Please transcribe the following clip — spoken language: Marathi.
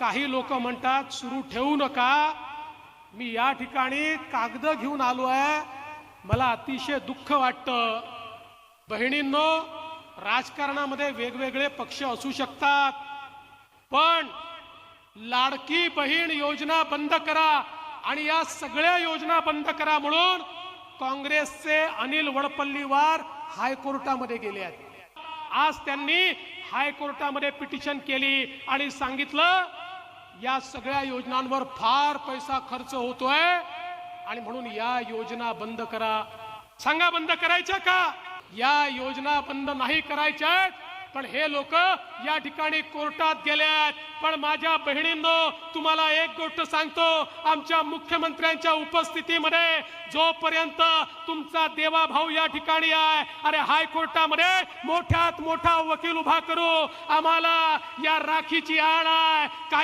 काही लोक म्हणतात सुरू ठेवू नका। मी या ठिकाणी कागद घेऊन आलो आहे। मला अतिशय दुःख वाटतं। बहिणींनो, राजकारणामध्ये वेगवेगळे पक्ष असू शकतात, पण लाडकी बहीण योजना बंद करा आणि या सगळ्या योजना बंद करा म्हणून काँग्रेसचे अनिल वडपल्लीवार हायकोर्टामध्ये गेले आहेत। आज त्यांनी हायकोर्टामध्ये पिटिशन केली आणि सांगितलं या सगळ्या योजनांवर फार पैसा खर्च होतोय आणि म्हणून या योजना बंद करा। सांगा, बंद करायच्या का? या योजना बंद नाही करायच्या, पण हे लोक या ठिकाणी कोर्टात गेल्यात। पण माझ्या बहिणींनो, तुम्हाला एक गोष्ट सांगतो, आमच्या मुख्यमंत्र्यांच्या उपस्थितीमध्ये जोपर्यंत तुमचा देवा भाऊ या ठिकाणी आहे, अरे हायकोर्टामध्ये मोठ्यात मोठा वकील उभा करू। आम्हाला या राखीची आण आहे।